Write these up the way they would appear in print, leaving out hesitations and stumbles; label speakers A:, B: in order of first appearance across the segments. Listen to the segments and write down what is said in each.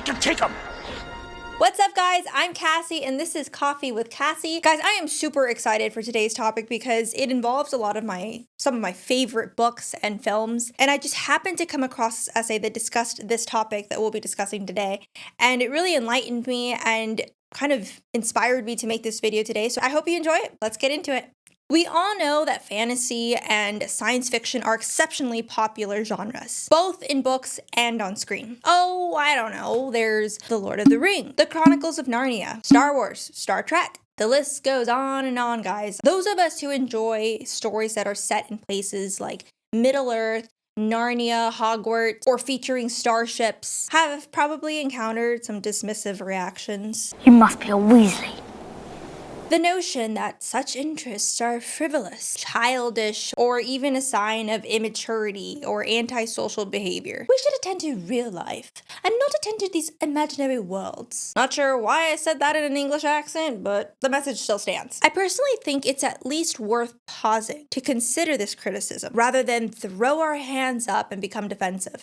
A: can take them.
B: What's up, guys? I'm Cassie, and this is Coffee with Cassie. Guys, I am super excited for today's topic because it involves a lot of some of my favorite books and films, and I just happened to come across this essay that discussed this topic that we'll be discussing today, and it really enlightened me and kind of inspired me to make this video today, so I hope you enjoy it. Let's get into it. We all know that fantasy and science fiction are exceptionally popular genres, both in books and on screen. Oh, I don't know, there's The Lord of the Rings, The Chronicles of Narnia, Star Wars, Star Trek. The list goes on and on, guys. Those of us who enjoy stories that are set in places like Middle-earth, Narnia, Hogwarts, or featuring starships have probably encountered some dismissive reactions.
C: You must be a Weasley.
B: The notion that such interests are frivolous, childish, or even a sign of immaturity or antisocial behavior. We should attend to real life and not attend to these imaginary worlds. Not sure why I said that in an English accent, but the message still stands. I personally think it's at least worth pausing to consider this criticism rather than throw our hands up and become defensive.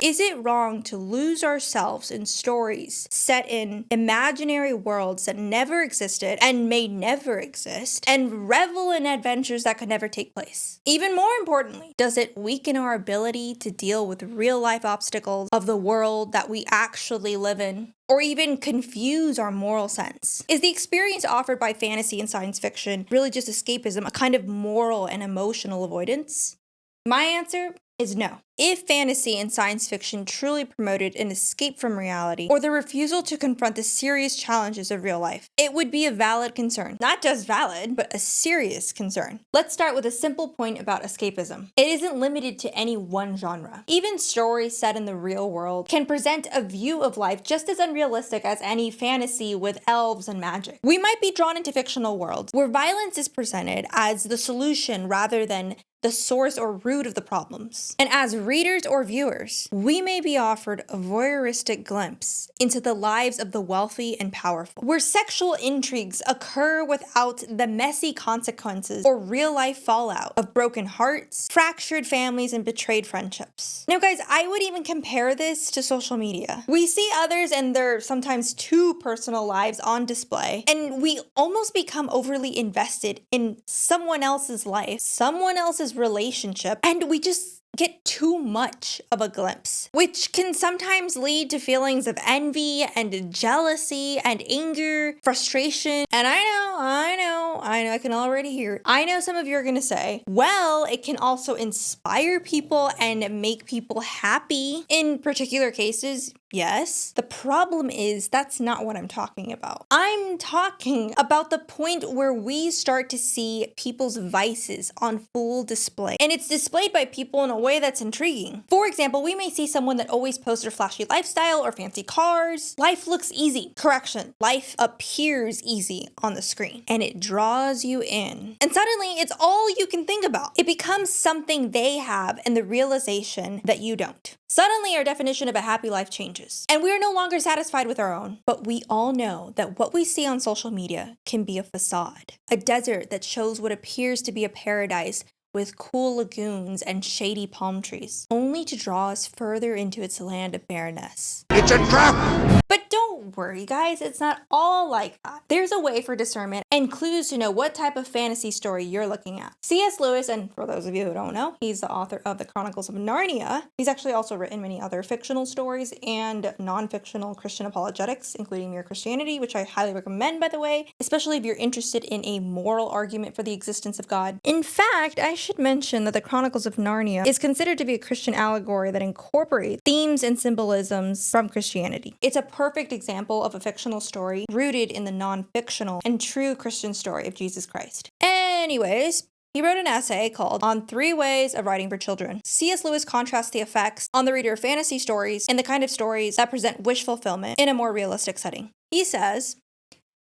B: Is it wrong to lose ourselves in stories set in imaginary worlds that never existed and may never exist, and revel in adventures that could never take place? Even more importantly, does it weaken our ability to deal with real-life obstacles of the world that we actually live in? Or even confuse our moral sense? Is the experience offered by fantasy and science fiction really just escapism, a kind of moral and emotional avoidance? My answer is no. If fantasy and science fiction truly promoted an escape from reality or the refusal to confront the serious challenges of real life, it would be a valid concern. Not just valid, but a serious concern. Let's start with a simple point about escapism. It isn't limited to any one genre. Even stories set in the real world can present a view of life just as unrealistic as any fantasy with elves and magic. We might be drawn into fictional worlds where violence is presented as the solution rather than the source or root of the problems. And as readers or viewers, we may be offered a voyeuristic glimpse into the lives of the wealthy and powerful, where sexual intrigues occur without the messy consequences or real-life fallout of broken hearts, fractured families, and betrayed friendships. Now, guys, I would even compare this to social media. We see others and their sometimes too personal lives on display, and we almost become overly invested in someone else's life, someone else's relationship, and we just get too much of a glimpse, which can sometimes lead to feelings of envy and jealousy and anger, frustration. And I know, I can already hear it. I know some of you are gonna say, well, it can also inspire people and make people happy in particular cases. Yes. The problem is that's not what I'm talking about. I'm talking about the point where we start to see people's vices on full display. And it's displayed by people in a way that's intriguing. For example, we may see someone that always posts their flashy lifestyle or fancy cars. Life looks easy. Correction. Life appears easy on the screen. And it draws you in. And suddenly, it's all you can think about. It becomes something they have and the realization that you don't. Suddenly, our definition of a happy life changes. And we are no longer satisfied with our own. But we all know that what we see on social media can be a facade. A desert that shows what appears to be a paradise with cool lagoons and shady palm trees, only to draw us further into its land of barrenness.
A: It's a trap!
B: But don't worry, guys, it's not all like that. There's a way for discernment and clues to know what type of fantasy story you're looking at. C.S. Lewis, and for those of you who don't know, he's the author of The Chronicles of Narnia. He's actually also written many other fictional stories and non-fictional Christian apologetics, including Mere Christianity, which I highly recommend, by the way, especially if you're interested in a moral argument for the existence of God. In fact, I should mention that The Chronicles of Narnia is considered to be a Christian allegory that incorporates themes and symbolisms from Christianity. It's a perfect example of a fictional story rooted in the non-fictional and true Christian story of Jesus Christ. Anyways, he wrote an essay called On 3 Ways of Writing for Children. C.S. Lewis contrasts the effects on the reader of fantasy stories and the kind of stories that present wish fulfillment in a more realistic setting. He says,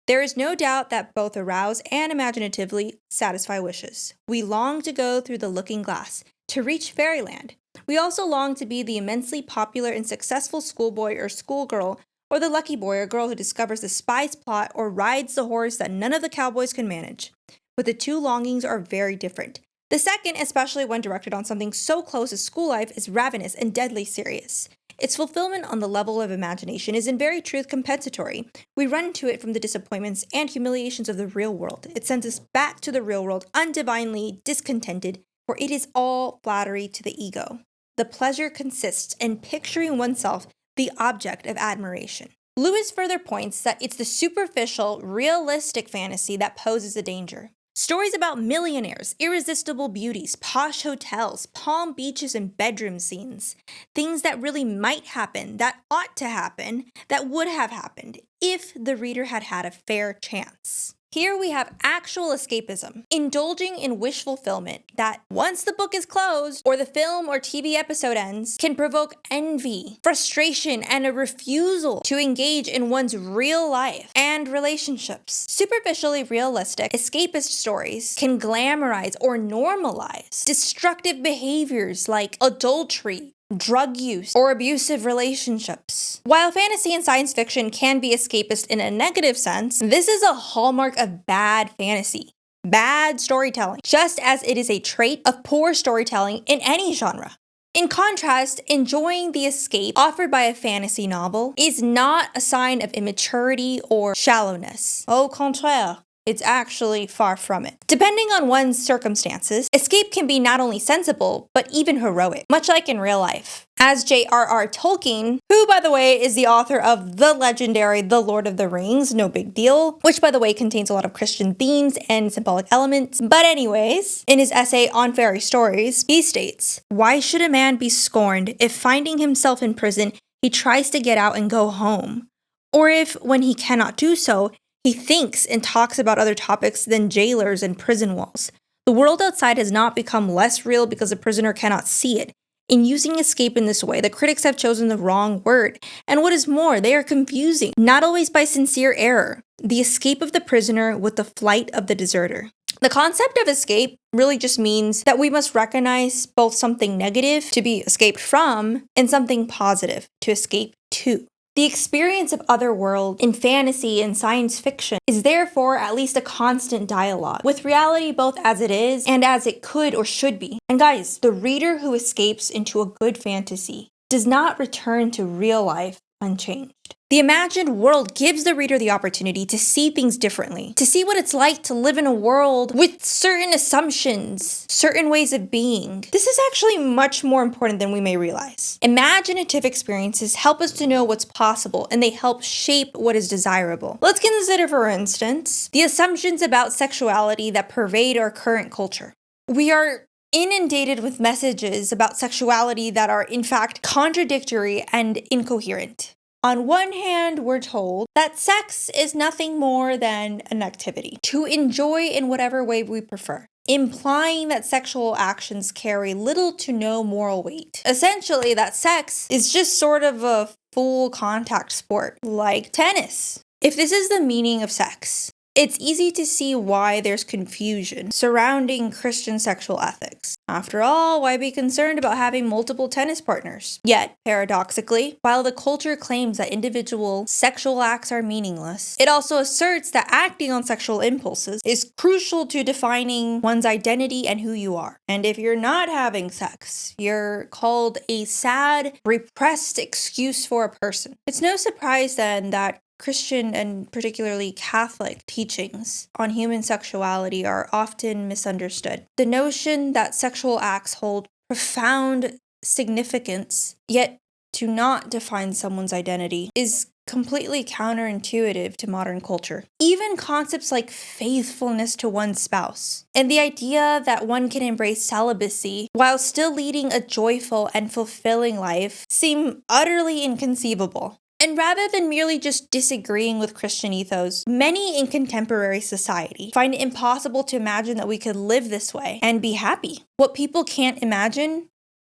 B: there is no doubt that both arouse and imaginatively satisfy wishes. We long to go through the looking glass, to reach fairyland. We also long to be the immensely popular and successful schoolboy or schoolgirl, or the lucky boy or girl who discovers the spy's plot or rides the horse that none of the cowboys can manage. But the two longings are very different. The second, especially when directed on something so close as school life, is ravenous and deadly serious. Its fulfillment on the level of imagination is in very truth compensatory. We run to it from the disappointments and humiliations of the real world. It sends us back to the real world undivinely discontented, for it is all flattery to the ego. The pleasure consists in picturing oneself the object of admiration. Lewis further points that it's the superficial, realistic fantasy that poses a danger. Stories about millionaires, irresistible beauties, posh hotels, palm beaches, and bedroom scenes. Things that really might happen, that ought to happen, that would have happened if the reader had had a fair chance. Here we have actual escapism, indulging in wish fulfillment that, once the book is closed or the film or TV episode ends, can provoke envy, frustration, and a refusal to engage in one's real life and relationships. Superficially realistic escapist stories can glamorize or normalize destructive behaviors like adultery, drug use, or abusive relationships. While fantasy and science fiction can be escapist in a negative sense, this is a hallmark of bad fantasy, bad storytelling, just as it is a trait of poor storytelling in any genre. In contrast, enjoying the escape offered by a fantasy novel is not a sign of immaturity or shallowness. Au contraire. It's actually far from it. Depending on one's circumstances, escape can be not only sensible, but even heroic, much like in real life. As J.R.R. Tolkien, who, by the way, is the author of the legendary The Lord of the Rings, no big deal, which, by the way, contains a lot of Christian themes and symbolic elements. But anyways, in his essay on fairy stories, he states, "Why should a man be scorned if finding himself in prison, he tries to get out and go home? Or if, when he cannot do so, he thinks and talks about other topics than jailers and prison walls. The world outside has not become less real because a prisoner cannot see it. In using escape in this way, the critics have chosen the wrong word. And what is more, they are confusing, not always by sincere error, the escape of the prisoner with the flight of the deserter." The concept of escape really just means that we must recognize both something negative to be escaped from and something positive to escape to. The experience of otherworld in fantasy and science fiction is therefore at least a constant dialogue with reality both as it is and as it could or should be. And guys, the reader who escapes into a good fantasy does not return to real life unchanged. The imagined world gives the reader the opportunity to see things differently, to see what it's like to live in a world with certain assumptions, certain ways of being. This is actually much more important than we may realize. Imaginative experiences help us to know what's possible, and they help shape what is desirable. Let's consider, for instance, the assumptions about sexuality that pervade our current culture. We are inundated with messages about sexuality that are, in fact, contradictory and incoherent. On one hand, we're told that sex is nothing more than an activity to enjoy in whatever way we prefer, implying that sexual actions carry little to no moral weight. Essentially, that sex is just sort of a full contact sport, like tennis. If this is the meaning of sex, it's easy to see why there's confusion surrounding Christian sexual ethics. After all, why be concerned about having multiple tennis partners? Yet, paradoxically, while the culture claims that individual sexual acts are meaningless, it also asserts that acting on sexual impulses is crucial to defining one's identity and who you are. And if you're not having sex, you're called a sad, repressed excuse for a person. It's no surprise then that Christian and particularly Catholic teachings on human sexuality are often misunderstood. The notion that sexual acts hold profound significance, yet to not define someone's identity, is completely counterintuitive to modern culture. Even concepts like faithfulness to one's spouse and the idea that one can embrace celibacy while still leading a joyful and fulfilling life seem utterly inconceivable. And rather than merely just disagreeing with Christian ethos, many in contemporary society find it impossible to imagine that we could live this way and be happy. What people can't imagine,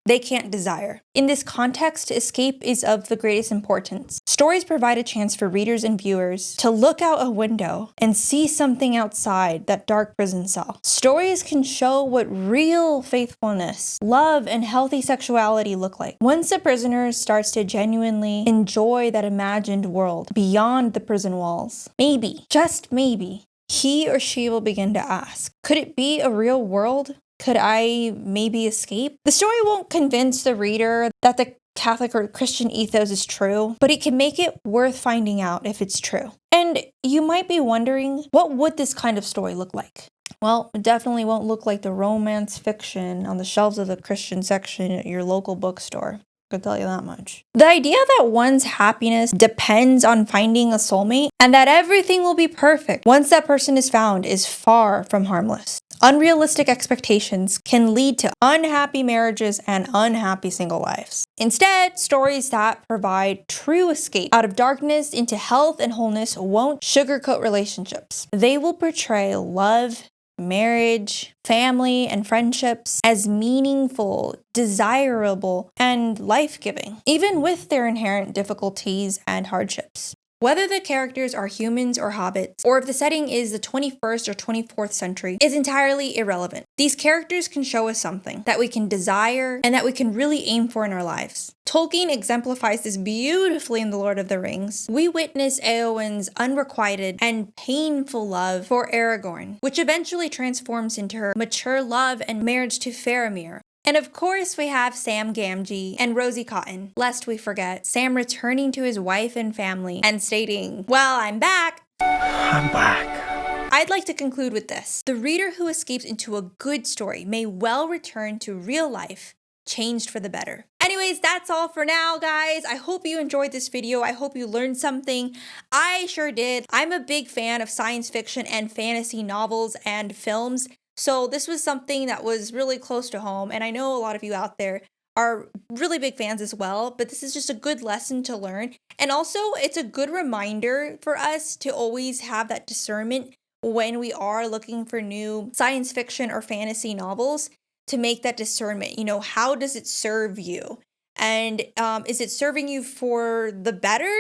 B: they can't desire. In this context, escape is of the greatest importance. Stories provide a chance for readers and viewers to look out a window and see something outside that dark prison cell. Stories can show what real faithfulness, love, and healthy sexuality look like. Once a prisoner starts to genuinely enjoy that imagined world beyond the prison walls, maybe, just maybe, he or she will begin to ask, could it be a real world Could I maybe escape? The story won't convince the reader that the Catholic or Christian ethos is true, but it can make it worth finding out if it's true. And you might be wondering, what would this kind of story look like? Well, it definitely won't look like the romance fiction on the shelves of the Christian section at your local bookstore. I can tell you that much. The idea that one's happiness depends on finding a soulmate and that everything will be perfect once that person is found is far from harmless. Unrealistic expectations can lead to unhappy marriages and unhappy single lives. Instead, stories that provide true escape out of darkness into health and wholeness won't sugarcoat relationships. They will portray love, marriage, family, and friendships as meaningful, desirable, and life-giving, even with their inherent difficulties and hardships. Whether the characters are humans or hobbits, or if the setting is the 21st or 24th century, is entirely irrelevant. These characters can show us something that we can desire and that we can really aim for in our lives. Tolkien exemplifies this beautifully in The Lord of the Rings. We witness Eowyn's unrequited and painful love for Aragorn, which eventually transforms into her mature love and marriage to Faramir. And of course, we have Sam Gamgee and Rosie Cotton, lest we forget Sam returning to his wife and family and stating, "Well, I'm back." I'm back. I'd like to conclude with this. The reader who escapes into a good story may well return to real life, changed for the better. Anyways, that's all for now, guys. I hope you enjoyed this video. I hope you learned something. I sure did. I'm a big fan of science fiction and fantasy novels and films. So this was something that was really close to home, and I know a lot of you out there are really big fans as well, but this is just a good lesson to learn. And also, it's a good reminder for us to always have that discernment when we are looking for new science fiction or fantasy novels, to make that discernment. You know, how does it serve you? And is it serving you for the better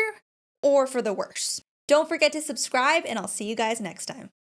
B: or for the worse? Don't forget to subscribe, and I'll see you guys next time.